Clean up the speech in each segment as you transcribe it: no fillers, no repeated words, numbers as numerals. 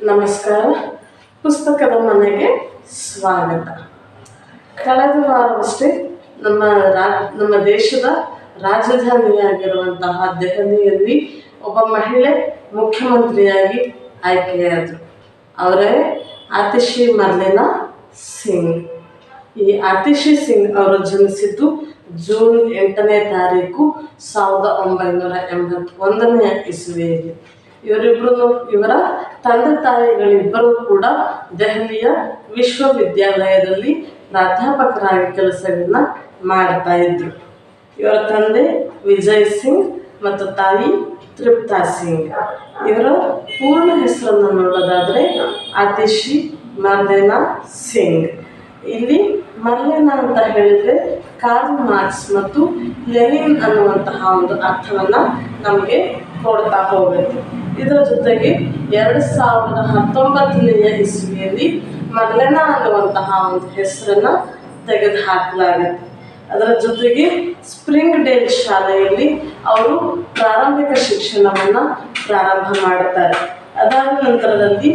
ನಮಸ್ಕಾರ. ಪುಸ್ತಕದ ಮನೆಗೆ ಸ್ವಾಗತ. ಕಳೆದ ವಾರವಷ್ಟೇ ನಮ್ಮ ದೇಶದ ರಾಜಧಾನಿಯಾಗಿರುವಂತಹ ದೆಹಲಿಯಲ್ಲಿ ಒಬ್ಬ ಮಹಿಳೆ ಮುಖ್ಯಮಂತ್ರಿಯಾಗಿ ಆಯ್ಕೆಯಾದರು. ಅವರೇ ಆತಿಶಿ ಮರ್ಲಿನಾ ಸಿಂಗ್. ಈ ಆತಿಶಿ ಸಿಂಗ್ ಅವರು ಜನಿಸಿದ್ದು ಜೂನ್ 8ನೇ ತಾರೀಕು 1981ನೇ ಇಸವಿಯಲ್ಲಿ. ಇವರ ತಂದೆ ತಾಯಿಗಳಿಬ್ಬರೂ ಕೂಡ ದೆಹಲಿಯ ವಿಶ್ವವಿದ್ಯಾಲಯದಲ್ಲಿ ಪ್ರಾಧ್ಯಾಪಕರಾಗಿ ಕೆಲಸಗಳನ್ನ ಮಾಡ್ತಾ ಇದ್ರು. ಇವರ ತಂದೆ ವಿಜಯ್ ಸಿಂಗ್ ಮತ್ತು ತಾಯಿ ತೃಪ್ತಾ ಸಿಂಗ್. ಇವರ ಪೂರ್ಣ ಹೆಸರನ್ನು ನೋಡೋದಾದರೆ ಆತಿಶಿ ಮರ್ಲಿನಾ ಸಿಂಗ್. ಇಲ್ಲಿ ಮರ್ಲಿನಾ ಅಂತ ಹೇಳಿದರೆ ಕಾರ್ಲ್ ಮಾರ್ಕ್ಸ್ ಮತ್ತು ಲೆನಿನ್ ಅನ್ನುವಂತಹ ಒಂದು ಅರ್ಥವನ್ನು ನಮಗೆ ಕೊಡ್ತಾ ಹೋಗುತ್ತೆ. ಇದರ ಜೊತೆಗೆ 2019ನೇ ಇಸವಿಯಲ್ಲಿ ಮರ್ಲಿನಾ ಅನ್ನುವಂತಹ ಒಂದು ಹೆಸರನ್ನು ತೆಗೆದು ಹಾಕಲಾಗುತ್ತೆ. ಅದರ ಜೊತೆಗೆ ಸ್ಪ್ರಿಂಗ್ ಡೇಲ್ ಶಾಲೆಯಲ್ಲಿ ಅವರು ಪ್ರಾರಂಭಿಕ ಶಿಕ್ಷಣವನ್ನು ಪ್ರಾರಂಭ ಮಾಡುತ್ತಾರೆ. ಅದಾದ ನಂತರದಲ್ಲಿ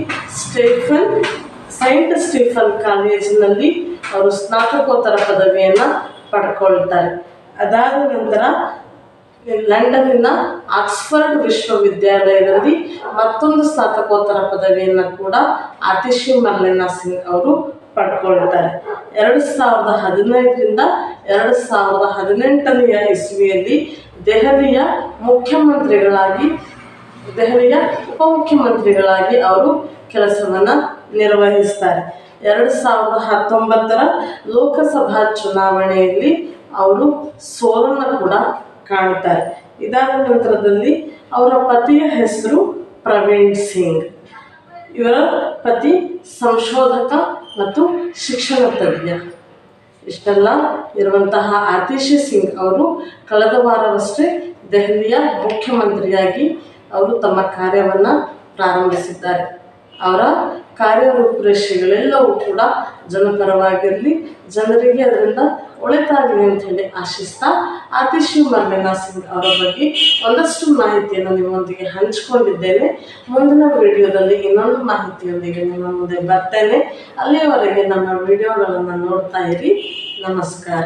ಸೈಂಟ್ ಸ್ಟೀಫನ್ ಕಾಲೇಜಿನಲ್ಲಿ ಅವರು ಸ್ನಾತಕೋತ್ತರ ಪದವಿಯನ್ನು ಪಡ್ಕೊಳ್ತಾರೆ. ಅದಾದ ನಂತರ ಲಂಡನ್ನಿನ ಆಕ್ಸ್ಫರ್ಡ್ ವಿಶ್ವವಿದ್ಯಾಲಯದಲ್ಲಿ ಮತ್ತೊಂದು ಸ್ನಾತಕೋತ್ತರ ಪದವಿಯನ್ನು ಕೂಡ ಆತಿಶಿ ಮರ್ಲಿನಾ ಸಿಂಗ್ ಅವರು ಪಡ್ಕೊಳ್ತಾರೆ. 2015ರಿಂದ 2018ನೇ ಇಸವಿಯಲ್ಲಿ ದೆಹಲಿಯ ಉಪಮುಖ್ಯಮಂತ್ರಿಗಳಾಗಿ ಅವರು ಕೆಲಸವನ್ನು ನಿರ್ವಹಿಸ್ತಾರೆ. 2019ರ ಲೋಕಸಭಾ ಚುನಾವಣೆಯಲ್ಲಿ ಅವರು ಸೋಲನ್ನು ಕೂಡ ಕಾಣ್ತಾರೆ. ಇದಾದ ನಂತರದಲ್ಲಿ ಅವರ ಪತಿಯ ಹೆಸರು ಪ್ರವೀಣ್ ಸಿಂಗ್. ಇವರ ಪತಿ ಸಂಶೋಧಕ ಮತ್ತು ಶಿಕ್ಷಣ ತಜ್ಞ. ಇಷ್ಟೆಲ್ಲ ಇರುವಂತಹ ಆತಿಶಿ ಸಿಂಗ್ ಅವರು ಕಳೆದ ವಾರವಷ್ಟೇ ದೆಹಲಿಯ ಮುಖ್ಯಮಂತ್ರಿಯಾಗಿ ಅವರು ತಮ್ಮ ಕಾರ್ಯವನ್ನು ಪ್ರಾರಂಭಿಸಿದ್ದಾರೆ. ಅವರ ಕಾರ್ಯರೂಪುರೇಷೆಗಳೆಲ್ಲವೂ ಕೂಡ ಜನಪರವಾಗಿರಲಿ, ಜನರಿಗೆ ಅದರಿಂದ ಒಳಿತಾಗಲಿ ಅಂತ ಹೇಳಿ ಆಶಿಸ್ತಾ ಆತಿಶಿ ಮರ್ಲಿನಾ ಸಿಂಗ್ ಅವರ ಬಗ್ಗೆ ಒಂದಷ್ಟು ಮಾಹಿತಿಯನ್ನು ನಿಮ್ಮೊಂದಿಗೆ ಹಂಚಿಕೊಂಡಿದ್ದೇನೆ. ಮುಂದಿನ ವಿಡಿಯೋದಲ್ಲಿ ಇನ್ನೊಂದು ಮಾಹಿತಿಯೊಂದಿಗೆ ನಿಮ್ಮ ಮುಂದೆ ಬರ್ತೇನೆ. ಅಲ್ಲಿಯವರೆಗೆ ನಮ್ಮ ವಿಡಿಯೋಗಳನ್ನು ನೋಡ್ತಾ ಇರಿ. ನಮಸ್ಕಾರ.